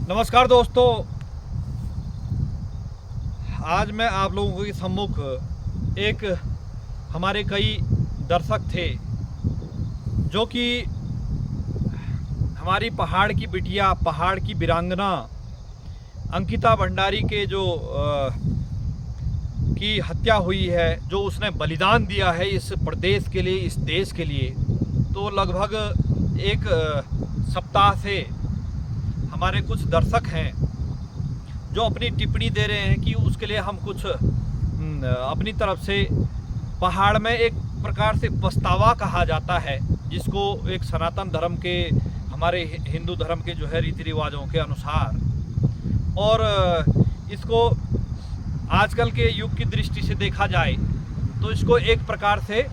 नमस्कार दोस्तों, आज मैं आप लोगों के सम्मुख एक हमारे कई दर्शक थे जो कि हमारी पहाड़ की बिटिया, पहाड़ की वीरांगना अंकिता भंडारी के जो की हत्या हुई है, जो उसने बलिदान दिया है इस प्रदेश के लिए, इस देश के लिए। तो लगभग एक सप्ताह से हमारे कुछ दर्शक हैं जो अपनी टिप्पणी दे रहे हैं कि उसके लिए हम कुछ अपनी तरफ से पहाड़ में एक प्रकार से पछतावा कहा जाता है, जिसको एक सनातन धर्म के, हमारे हिंदू धर्म के जो है रीति रिवाजों के अनुसार, और इसको आजकल के युग की दृष्टि से देखा जाए तो इसको एक प्रकार से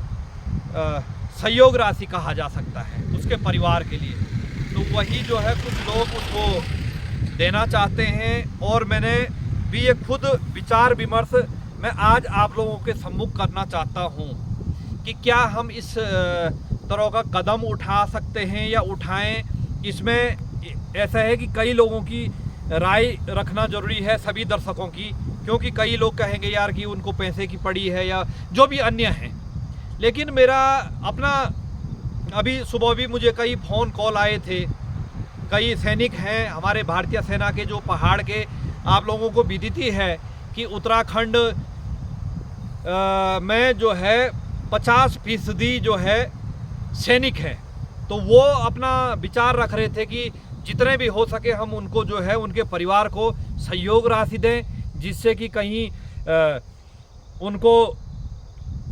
सहयोग राशि कहा जा सकता है उसके परिवार के लिए। तो वही जो है कुछ लोग उसको देना चाहते हैं, और मैंने भी ये खुद विचार विमर्श मैं आज आप लोगों के सम्मुख करना चाहता हूँ कि क्या हम इस तरह का कदम उठा सकते हैं या उठाएं। इसमें ऐसा है कि कई लोगों की राय रखना ज़रूरी है, सभी दर्शकों की, क्योंकि कई लोग कहेंगे यार कि उनको पैसे की पड़ी है या जो भी अन्य हैं। लेकिन मेरा अपना, अभी सुबह भी मुझे कई फ़ोन कॉल आए थे, कई सैनिक हैं हमारे भारतीय सेना के जो पहाड़ के, आप लोगों को विदित है कि उत्तराखंड में जो है 50% जो है सैनिक हैं। तो वो अपना विचार रख रहे थे कि जितने भी हो सके हम उनको जो है उनके परिवार को सहयोग राशि दें, जिससे कि कहीं उनको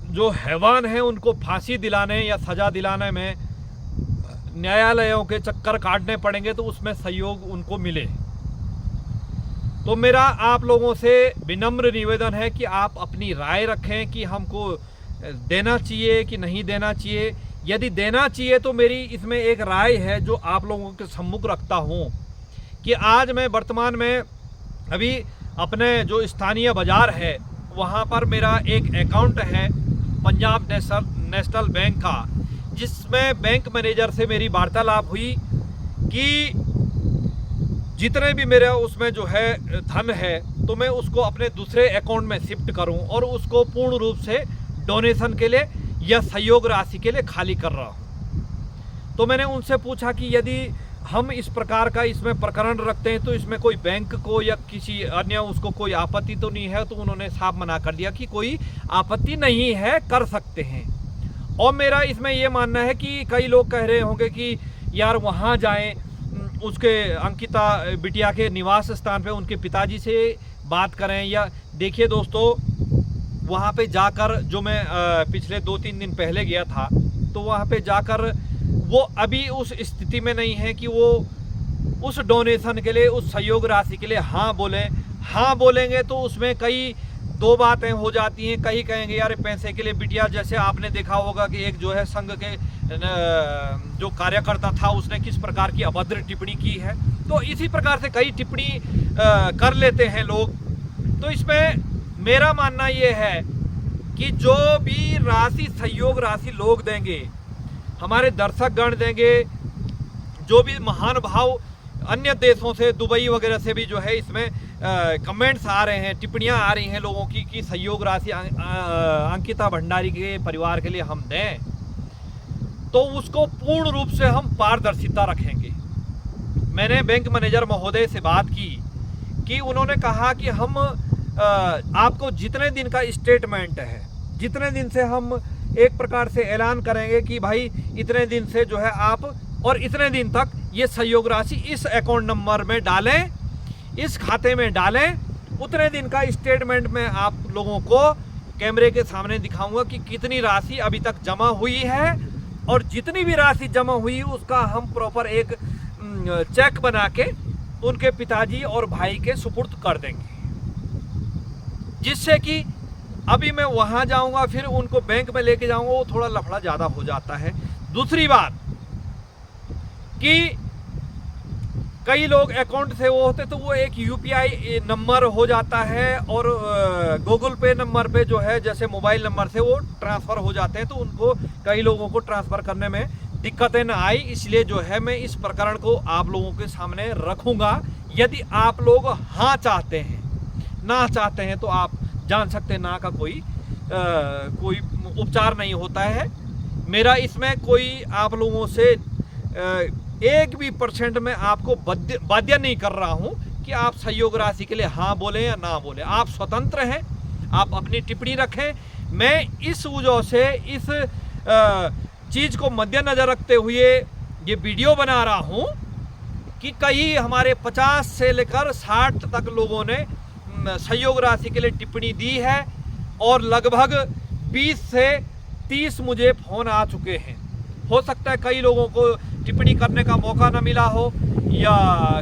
जो हैवान हैं उनको फांसी दिलाने या सज़ा दिलाने में न्यायालयों के चक्कर काटने पड़ेंगे, तो उसमें सहयोग उनको मिले। तो मेरा आप लोगों से विनम्र निवेदन है कि आप अपनी राय रखें कि हमको देना चाहिए कि नहीं देना चाहिए। यदि देना चाहिए तो मेरी इसमें एक राय है जो आप लोगों के सम्मुख रखता हूँ कि आज मैं वर्तमान में अभी अपने जो स्थानीय बाज़ार है वहाँ पर मेरा एक अकाउंट है पंजाब नेशनल बैंक का, जिसमें बैंक मैनेजर से मेरी वार्तालाप हुई कि जितने भी मेरा उसमें जो है धन है तो मैं उसको अपने दूसरे अकाउंट में शिफ्ट करूं और उसको पूर्ण रूप से डोनेशन के लिए या सहयोग राशि के लिए खाली कर रहा हूं। तो मैंने उनसे पूछा कि यदि हम इस प्रकार का इसमें प्रकरण रखते हैं तो इसमें कोई बैंक को या किसी अन्य उसको कोई आपत्ति तो नहीं है। तो उन्होंने साफ मना कर दिया कि कोई आपत्ति नहीं है, कर सकते हैं। और मेरा इसमें ये मानना है कि कई लोग कह रहे होंगे कि यार वहाँ जाएं, उसके अंकिता बिटिया के निवास स्थान पे उनके पिताजी से बात करें। या देखिए दोस्तों, वहाँ पे जाकर जो मैं पिछले 2-3 दिन पहले गया था, तो वहाँ पे जाकर वो अभी उस स्थिति में नहीं है कि वो उस डोनेशन के लिए, उस सहयोग राशि के लिए हाँ बोलें। हाँ बोलेंगे तो उसमें कई दो बातें हो जाती हैं। कहीं कहेंगे यार पैसे के लिए बिटिया, जैसे आपने देखा होगा कि एक जो है संघ के जो कार्यकर्ता था उसने किस प्रकार की अभद्र टिप्पणी की है। तो इसी प्रकार से कई टिप्पणी कर लेते हैं लोग। तो इसमें मेरा मानना ये है कि जो भी राशि, सहयोग राशि लोग देंगे, हमारे दर्शक गण देंगे, जो भी महान भाव अन्य देशों से, दुबई वगैरह से भी जो है इसमें कमेंट्स आ रहे हैं, टिप्पणियां आ रही हैं लोगों की कि सहयोग राशि अंकिता भंडारी के परिवार के लिए हम दें, तो उसको पूर्ण रूप से हम पारदर्शिता रखेंगे। मैंने बैंक मैनेजर महोदय से बात की कि उन्होंने कहा कि हम आपको जितने दिन का स्टेटमेंट है, जितने दिन से हम एक प्रकार से ऐलान करेंगे कि भाई इतने दिन से जो है आप और इतने दिन तक ये सहयोग राशि इस अकाउंट नंबर में डालें, इस खाते में डालें, उतने दिन का स्टेटमेंट में आप लोगों को कैमरे के सामने दिखाऊंगा कि कितनी राशि अभी तक जमा हुई है, और जितनी भी राशि जमा हुई उसका हम प्रॉपर एक चेक बना के उनके पिताजी और भाई के सुपुर्द कर देंगे, जिससे कि अभी मैं वहाँ जाऊँगा फिर उनको बैंक में लेके जाऊँगा, वो थोड़ा लफड़ा ज़्यादा हो जाता है। दूसरी बात कि कई लोग अकाउंट से वो होते तो वो एक यूपीआई नंबर हो जाता है, और गूगल पे नंबर पे जो है जैसे मोबाइल नंबर से वो ट्रांसफ़र हो जाते हैं, तो उनको कई लोगों को ट्रांसफ़र करने में दिक्कतें न आई, इसलिए जो है मैं इस प्रकरण को आप लोगों के सामने रखूंगा। यदि आप लोग हाँ चाहते हैं, ना चाहते हैं तो आप जान सकते हैं ना का कोई उपचार नहीं होता है। मेरा इसमें कोई आप लोगों से 1 भी % में आपको बाध्य नहीं कर रहा हूं कि आप सहयोग राशि के लिए हाँ बोले या ना बोले। आप स्वतंत्र हैं, आप अपनी टिप्पणी रखें। मैं इस वजह से इस चीज़ को मद्देनजर रखते हुए ये वीडियो बना रहा हूं कि कई हमारे 50 से लेकर 60 तक लोगों ने सहयोग राशि के लिए टिप्पणी दी है और लगभग 20 से 30 मुझे फोन आ चुके हैं। हो सकता है कई लोगों को टिप्पणी करने का मौका ना मिला हो या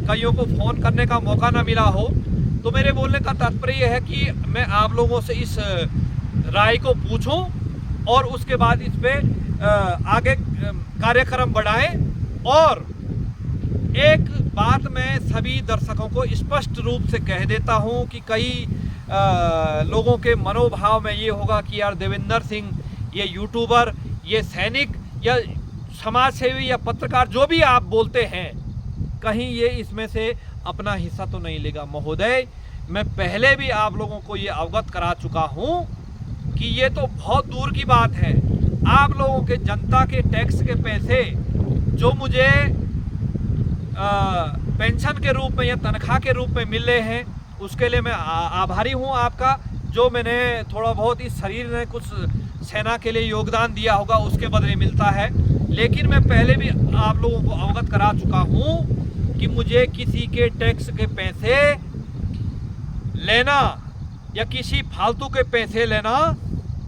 कईयों को फ़ोन करने का मौका ना मिला हो। तो मेरे बोलने का तात्पर्य यह है कि मैं आप लोगों से इस राय को पूछूं और उसके बाद इस पे आगे कार्यक्रम बढ़ाएं। और एक बात मैं सभी दर्शकों को स्पष्ट रूप से कह देता हूं कि कई लोगों के मनोभाव में ये होगा कि यार देवेंद्र सिंह, ये यूट्यूबर, ये सैनिक या समाज सेवी या पत्रकार जो भी आप बोलते हैं, कहीं ये इसमें से अपना हिस्सा तो नहीं लेगा। महोदय, मैं पहले भी आप लोगों को ये अवगत करा चुका हूं कि ये तो बहुत दूर की बात है। आप लोगों के जनता के टैक्स के पैसे जो मुझे पेंशन के रूप में या तनख्वाह के रूप में मिल रहे हैं, उसके लिए मैं आभारी हूं आपका। जो मैंने थोड़ा बहुत इस शरीर ने कुछ सेना के लिए योगदान दिया होगा उसके बदले मिलता है। लेकिन मैं पहले भी आप लोगों को अवगत करा चुका हूं कि मुझे किसी के टैक्स के पैसे लेना या किसी फालतू के पैसे लेना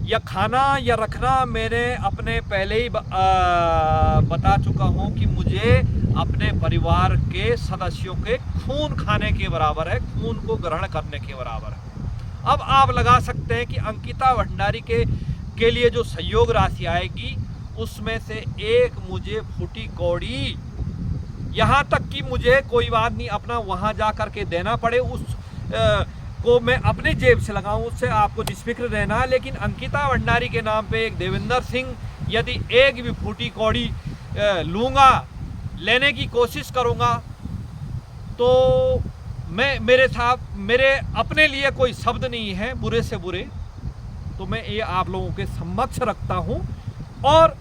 या खाना या रखना, मैंने अपने पहले ही बता चुका हूं कि मुझे अपने परिवार के सदस्यों के खून खाने के बराबर है, खून को ग्रहण करने के बराबर है। अब आप लगा सकते हैं कि अंकिता भंडारी के लिए जो सहयोग राशि आएगी उसमें से एक मुझे फूटी कौड़ी, यहाँ तक कि मुझे कोई बात नहीं अपना वहाँ जा कर के देना पड़े, उस को मैं अपने जेब से लगाऊं, उससे आपको निष्फिक्र रहना। लेकिन अंकिता भंडारी के नाम पे एक देवेंद्र सिंह यदि एक भी फूटी कौड़ी लूँगा, लेने की कोशिश करूँगा, तो मेरे अपने लिए कोई शब्द नहीं है बुरे से बुरे। तो मैं ये आप लोगों के समक्ष रखता हूँ और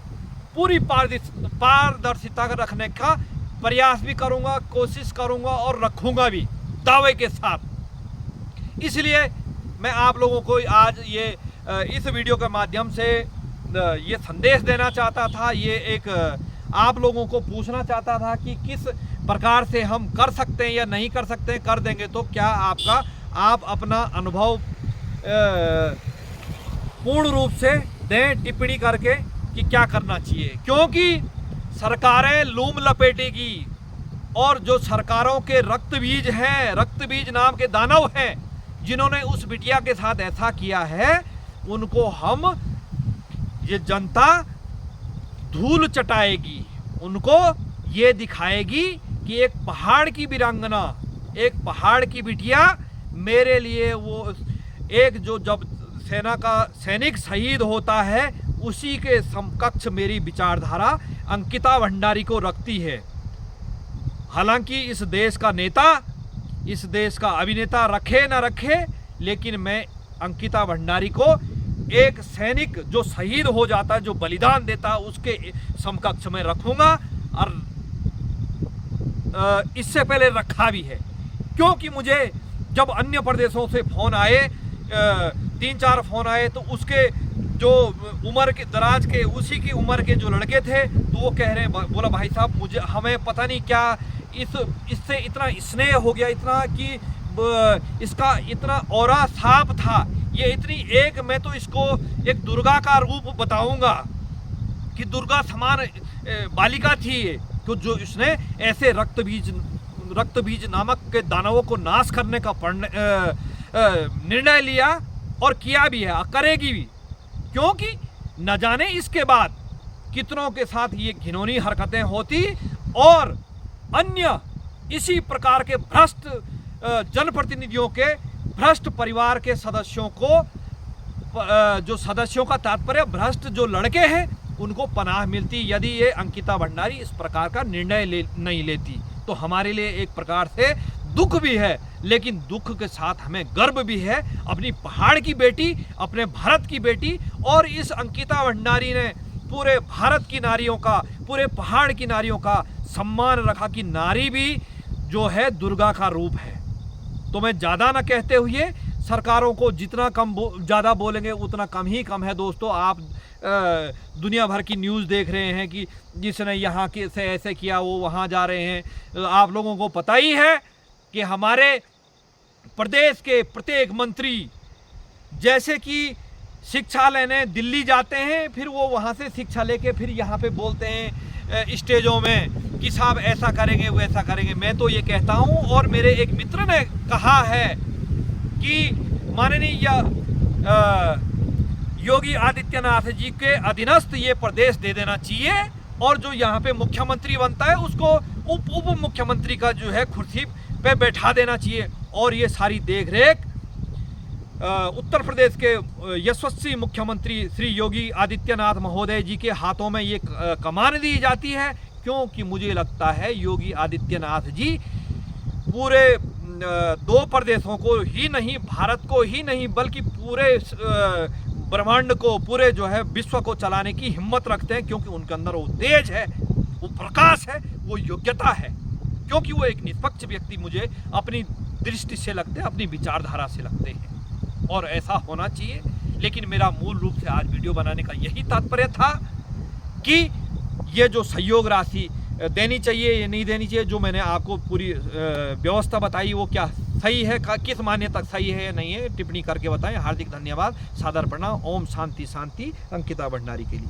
पूरी पारदर्शिता रखने का प्रयास भी करूँगा, कोशिश करूँगा और रखूँगा भी दावे के साथ। इसलिए मैं आप लोगों को आज ये इस वीडियो के माध्यम से ये संदेश देना चाहता था, ये एक आप लोगों को पूछना चाहता था कि किस प्रकार से हम कर सकते हैं या नहीं कर सकते हैं। कर देंगे तो क्या आप अपना अनुभव पूर्ण रूप से दें टिप्पणी करके कि क्या करना चाहिए, क्योंकि सरकारें लूम लपेटेगी और जो सरकारों के रक्त बीज हैं, रक्त बीज नाम के दानव हैं, जिन्होंने उस बिटिया के साथ ऐसा किया है, उनको हम ये जनता धूल चटाएगी, उनको ये दिखाएगी कि एक पहाड़ की वीरांगना, एक पहाड़ की बिटिया मेरे लिए वो एक जो जब सेना का सैनिक शहीद होता है उसी के समकक्ष मेरी विचारधारा अंकिता भंडारी को रखती है। हालांकि इस देश का नेता, इस देश का अभिनेता रखे न रखे, लेकिन मैं अंकिता भंडारी को एक सैनिक जो शहीद हो जाता है, जो बलिदान देता है, उसके समकक्ष में रखूंगा। और इससे पहले रखा भी है, क्योंकि मुझे जब अन्य प्रदेशों से फोन आए, 3-4 फोन आए, तो उसके जो उम्र के दराज के उसी की उम्र के जो लड़के थे, तो वो कह रहे हैं, बोला भाई साहब मुझे हमें पता नहीं क्या इससे इतना स्नेह हो गया, इतना कि इसका इतना औरा साफ था, ये इतनी एक, मैं तो इसको एक दुर्गा का रूप बताऊंगा कि दुर्गा समान बालिका थी, तो जो इसने ऐसे रक्त बीज नामक के दानवों को नाश करने का निर्णय लिया और किया भी है, करेगी भी, क्योंकि न जाने इसके बाद कितनों के साथ ये घिनौनी हरकतें होती और अन्य इसी प्रकार के भ्रष्ट जनप्रतिनिधियों के भ्रष्ट परिवार के सदस्यों को, जो सदस्यों का तात्पर्य भ्रष्ट जो लड़के हैं, उनको पनाह मिलती यदि ये अंकिता भंडारी इस प्रकार का निर्णय नहीं लेती। तो हमारे लिए एक प्रकार से दुख भी है, लेकिन दुख के साथ हमें गर्व भी है अपनी पहाड़ की बेटी, अपने भारत की बेटी। और इस अंकिता भंडारी ने पूरे भारत की नारियों का, पूरे पहाड़ की नारियों का सम्मान रखा कि नारी भी जो है दुर्गा का रूप है। तो मैं ज़्यादा ना कहते हुए, सरकारों को जितना कम ज़्यादा बोलेंगे उतना कम ही कम है। दोस्तों, आप दुनिया भर की न्यूज़ देख रहे हैं कि जिसने यहाँ के से ऐसे किया वो वहाँ जा रहे हैं। आप लोगों को पता ही है कि हमारे प्रदेश के प्रत्येक मंत्री जैसे कि शिक्षा लेने दिल्ली जाते हैं, फिर वो वहाँ से शिक्षा लेके फिर यहाँ पे बोलते हैं स्टेजों में कि साहब ऐसा करेंगे वैसा करेंगे। मैं तो ये कहता हूँ, और मेरे एक मित्र ने कहा है कि माननीय योगी आदित्यनाथ जी के अधीनस्थ ये प्रदेश दे देना चाहिए, और जो यहाँ पे मुख्यमंत्री बनता है उसको उप मुख्यमंत्री का जो है कुर्सी पे बैठा देना चाहिए। और ये सारी देख रेख उत्तर प्रदेश के यशस्वी मुख्यमंत्री श्री योगी आदित्यनाथ महोदय जी के हाथों में ये कमान दी जाती है, क्योंकि मुझे लगता है योगी आदित्यनाथ जी पूरे 2 प्रदेशों को ही नहीं, भारत को ही नहीं, बल्कि पूरे ब्रह्मांड को, पूरे जो है विश्व को चलाने की हिम्मत रखते हैं, क्योंकि उनके अंदर वो तेज है, वो प्रकाश है, वो योग्यता है, क्योंकि वो एक निष्पक्ष व्यक्ति मुझे अपनी दृष्टि से लगते हैं, अपनी विचारधारा से लगते हैं, और ऐसा होना चाहिए। लेकिन मेरा मूल रूप से आज वीडियो बनाने का यही तात्पर्य था कि ये जो सहयोग राशि देनी चाहिए या नहीं देनी चाहिए, जो मैंने आपको पूरी व्यवस्था बताई वो क्या सही है, किस मान्य तक सही है या नहीं है, टिप्पणी करके बताएं। हार्दिक धन्यवाद, सादर प्रणाम। ओम शांति शांति अंकिता भंडारी के लिए।